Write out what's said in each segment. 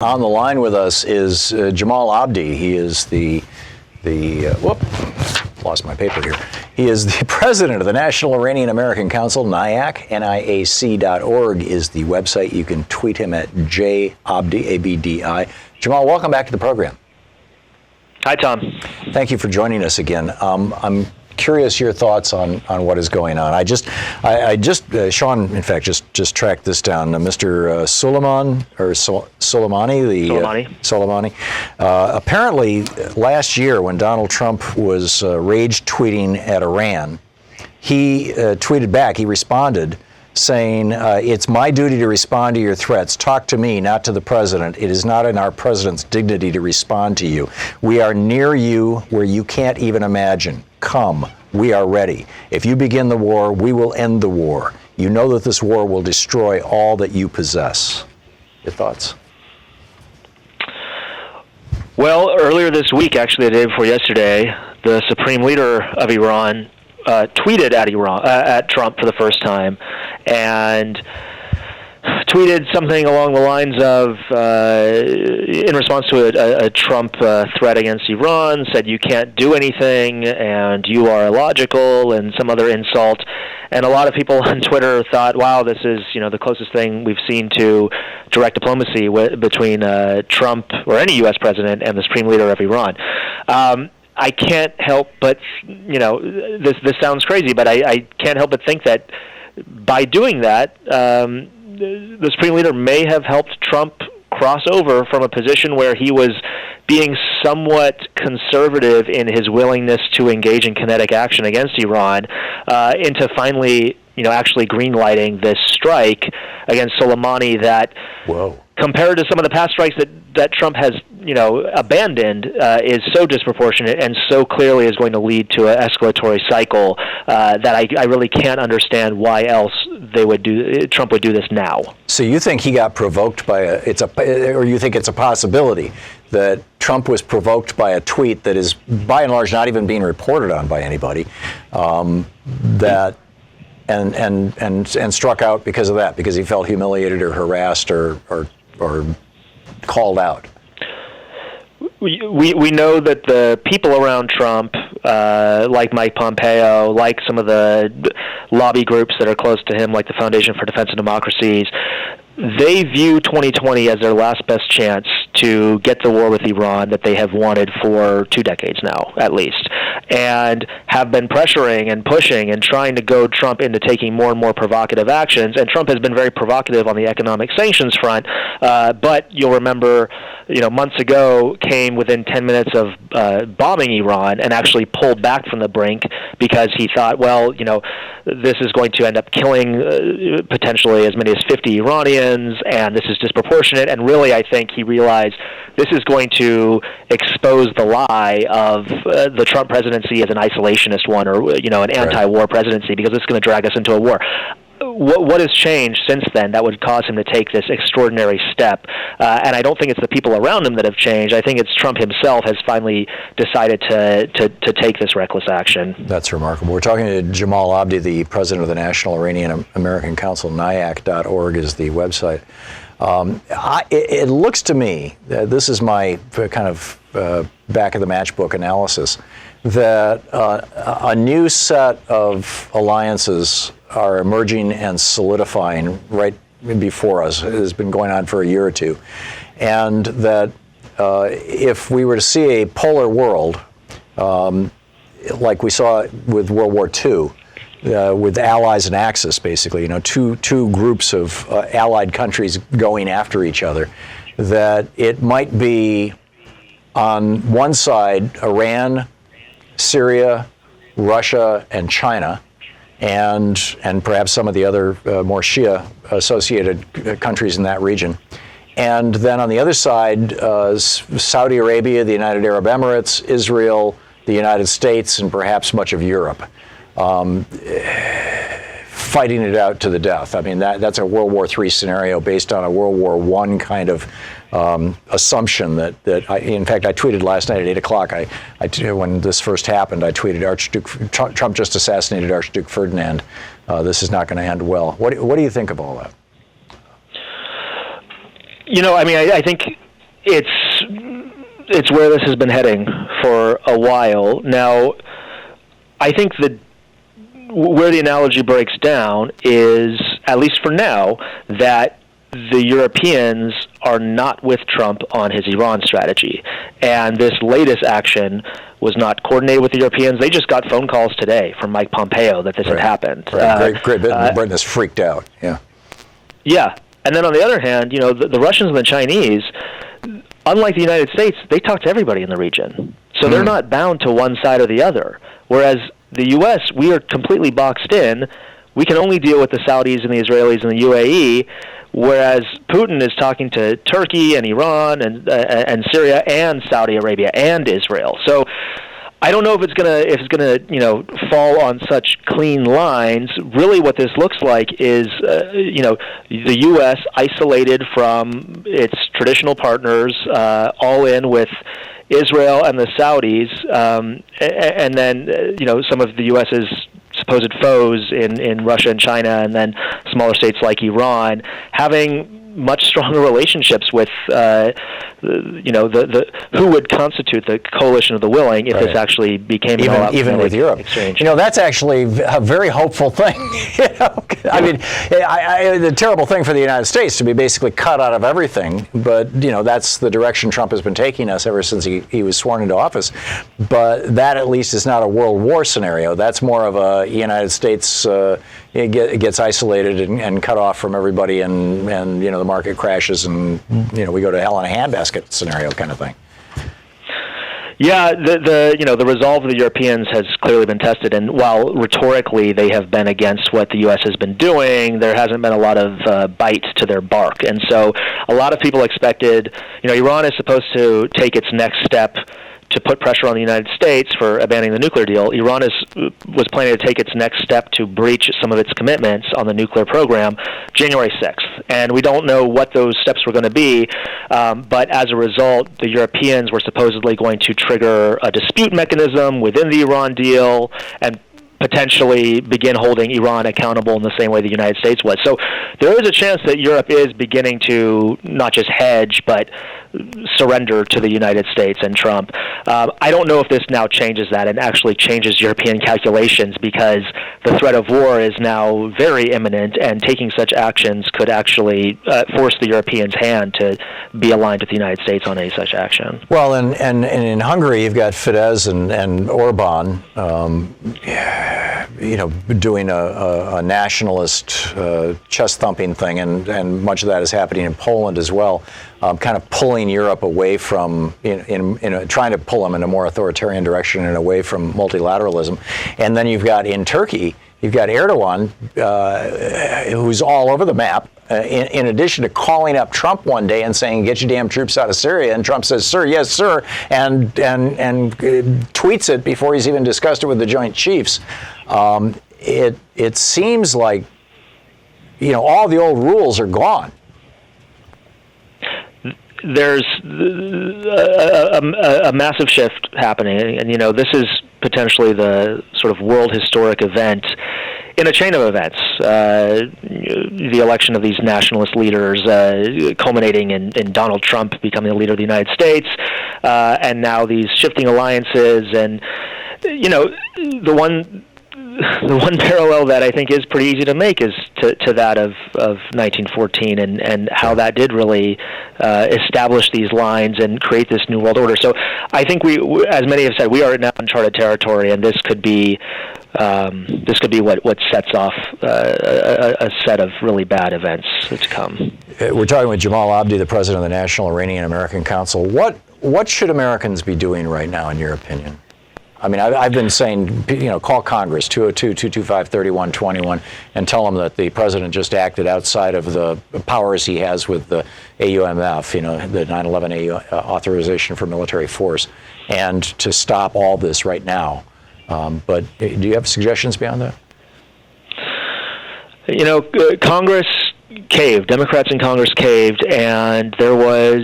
On the line with us is Jamal Abdi. He is lost my paper here. He is the president of the National Iranian American Council, NIAC. NIAC.org is the website. You can tweet him at jabdi, A-B-D-I. Jamal, welcome back to the program. Hi, Tom. Thank you for joining us again. I'm curious your thoughts on what is going on. Sean, in fact, just tracked this down. Mr. Soleimani. Apparently, last year when Donald Trump was rage tweeting at Iran, he tweeted back. He responded, saying, "It's my duty to respond to your threats. Talk to me, not to the president. It is not in our president's dignity to respond to you. We are near you where you can't even imagine. Come, we are ready. If you begin the war, we will end the war. You know that this war will destroy all that you possess." Your thoughts? Well, earlier this week, actually the day before yesterday, the supreme leader of Iran tweeted at Trump for the first time, and tweeted something along the lines of, in response to a Trump threat against Iran, said you can't do anything and you are illogical, and some other insult. And a lot of people on Twitter thought, wow, this is the closest thing we've seen to direct diplomacy between Trump or any U.S. president and the supreme leader of Iran. I can't help but, this sounds crazy, but I can't help but think that by doing that, the supreme leader may have helped Trump cross over from a position where he was being somewhat conservative in his willingness to engage in kinetic action against Iran into finally, actually greenlighting this strike against Soleimani that, compared to some of the past strikes that Trump has, abandoned, is so disproportionate and so clearly is going to lead to an escalatory cycle that I really can't understand why else Trump would do this now. So you think he got provoked by or you think it's a possibility that Trump was provoked by a tweet that is by and large not even being reported on by anybody, that and struck out because of that, because he felt humiliated or harassed or called out? We know that the people around Trump, like Mike Pompeo, like some of the lobby groups that are close to him, like the Foundation for Defense of Democracies, they view 2020 as their last best chance to get the war with Iran that they have wanted for 2 decades now, at least, and have been pressuring and pushing and trying to goad Trump into taking more and more provocative actions. And Trump has been very provocative on the economic sanctions front, but you'll remember, months ago came within 10 minutes of bombing Iran and actually pulled back from the brink because he thought, well, this is going to end up killing potentially as many as 50 Iranians, and this is disproportionate. And really, I think he realized this is going to expose the lie of the Trump presidency as an isolationist one, or an anti-war presidency, because it's going to drag us into a war. What has changed since then that would cause him to take this extraordinary step? And I don't think it's the people around him that have changed. I think it's Trump himself has finally decided to take this reckless action. That's remarkable. We're talking to Jamal Abdi, the president of the National Iranian American Council. NIAC.org is the website. It looks to me, this is my kind of back of the matchbook analysis, that a new set of alliances are emerging and solidifying right before us. It has been going on for a year or two. And that if we were to see a polar world, like we saw with World War II, with allies and Axis, basically, two groups of allied countries going after each other, that it might be on one side Iran, Syria, Russia, and China, and perhaps some of the other more Shia associated countries in that region. And then on the other side, Saudi Arabia, the United Arab Emirates, Israel, the United States, and perhaps much of Europe, fighting it out to the death. I mean, that's a World War III scenario based on a World War I kind of assumption that in fact, I tweeted last night at 8 o'clock. When this first happened, I tweeted, Trump just assassinated Archduke Ferdinand. This is not going to end well. What do you think of all that? I think it's where this has been heading for a while. Now, I think that where the analogy breaks down is, at least for now, that the Europeans are not with Trump on his Iran strategy. And this latest action was not coordinated with the Europeans. They just got phone calls today from Mike Pompeo that this had happened. Right. Great Britain is freaked out. Yeah. Yeah. And then on the other hand, the Russians and the Chinese, unlike the United States, they talk to everybody in the region. So they're not bound to one side or the other. Whereas the U.S., we are completely boxed in. We can only deal with the Saudis and the Israelis and the UAE, whereas Putin is talking to Turkey and Iran and Syria and Saudi Arabia and Israel. So I don't know if it's gonna fall on such clean lines. Really, what this looks like is the U.S. isolated from its traditional partners, all in with Israel and the Saudis, and then some of the U.S.'s supposed foes in Russia and China, and then smaller states like Iran, having much stronger relationships with who would constitute the coalition of the willing if this actually became even with Europe exchange. That's actually a very hopeful thing. I mean, the terrible thing for the United States to be basically cut out of everything, but that's the direction Trump has been taking us ever since he was sworn into office. But that at least is not a world war scenario. That's more of a United States it gets isolated and cut off from everybody, and the market crashes, and we go to hell in a handbasket scenario kind of thing. Yeah, the resolve of the Europeans has clearly been tested, and while rhetorically they have been against what the U.S. has been doing, there hasn't been a lot of bite to their bark, and so a lot of people expected, Iran is supposed to take its next step to put pressure on the United States for abandoning the nuclear deal. Iran was planning to take its next step to breach some of its commitments on the nuclear program January 6th. And we don't know what those steps were going to be, but as a result, the Europeans were supposedly going to trigger a dispute mechanism within the Iran deal and potentially begin holding Iran accountable in the same way the United States was. So there is a chance that Europe is beginning to not just hedge, but surrender to the United States and Trump. I don't know if this now changes that and actually changes European calculations, because the threat of war is now very imminent, and taking such actions could actually force the Europeans' hand to be aligned with the United States on any such action. Well, and in Hungary, you've got Fidesz and Orban, doing a nationalist chest-thumping thing, and much of that is happening in Poland as well, kind of pulling Europe away from, trying to pull them in a more authoritarian direction and away from multilateralism. And then you've got in Turkey, you've got Erdogan, who's all over the map, in addition to calling up Trump one day and saying, "Get your damn troops out of Syria," and Trump says, "Sir, yes, sir," and tweets it before he's even discussed it with the Joint Chiefs. It seems like all the old rules are gone. There's a massive shift happening, and this is potentially the sort of world historic event in a chain of events. The election of these nationalist leaders, culminating in Donald Trump becoming the leader of the United States, and now these shifting alliances, and the one parallel that I think is pretty easy to make is to that of 1914 and how that did really establish these lines and create this new world order. So I think we, as many have said, we are now in uncharted territory, and this could be what sets off a set of really bad events to come. We're talking with Jamal Abdi, the president of the National Iranian American Council. What should Americans be doing right now, in your opinion? I mean, I've been saying, call Congress, 202-225-3121, and tell them that the president just acted outside of the powers he has with the AUMF, the 9/11 authorization for military force, and to stop all this right now. But do you have suggestions beyond that? Congress caved. Democrats in Congress caved, and there was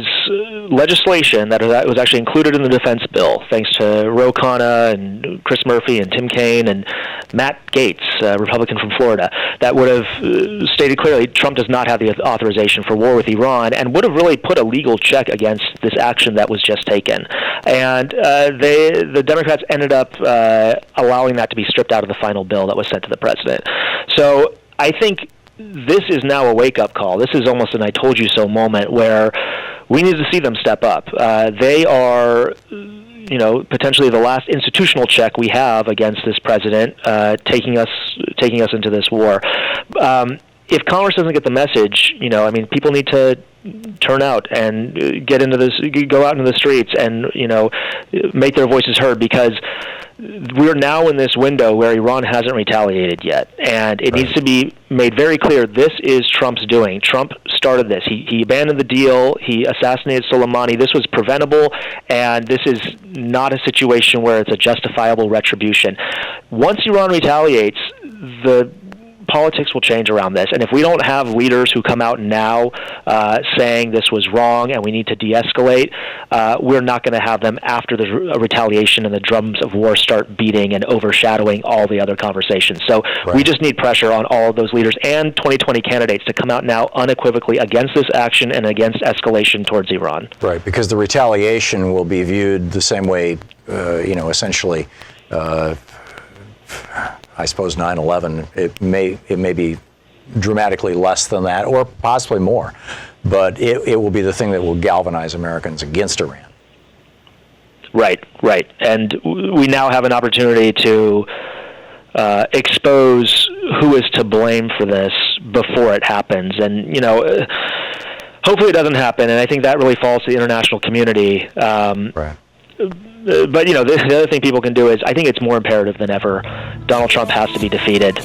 legislation that was actually included in the defense bill, thanks to Ro Khanna and Chris Murphy and Tim Kaine and Matt Gaetz, Republican from Florida, that would have stated clearly Trump does not have the authorization for war with Iran, and would have really put a legal check against this action that was just taken. And the Democrats ended up allowing that to be stripped out of the final bill that was sent to the president. So I think this is now a wake-up call. This is almost an I told you so moment where we need to see them step up. They are, potentially the last institutional check we have against this president, taking us into this war. If Congress doesn't get the message, people need to turn out and go out into the streets and, make their voices heard, because we're now in this window where Iran hasn't retaliated yet, and it needs to be made very clear this is Trump's doing. Trump started this. He abandoned the deal. He assassinated Soleimani. This was preventable, and this is not a situation where it's a justifiable retribution. Once Iran retaliates, the politics will change around this, and if we don't have leaders who come out now saying this was wrong and we need to de-escalate, we're not going to have them after the retaliation and the drums of war start beating and overshadowing all the other conversations. So we just need pressure on all of those leaders and 2020 candidates to come out now unequivocally against this action and against escalation towards Iran. Right, because the retaliation will be viewed the same way, essentially. I suppose 9/11, it may be dramatically less than that, or possibly more, but it will be the thing that will galvanize Americans against Iran. Right. And we now have an opportunity to expose who is to blame for this before it happens. And, hopefully it doesn't happen, and I think that really falls to the international community. Right. But, the other thing people can do is, I think it's more imperative than ever, Donald Trump has to be defeated.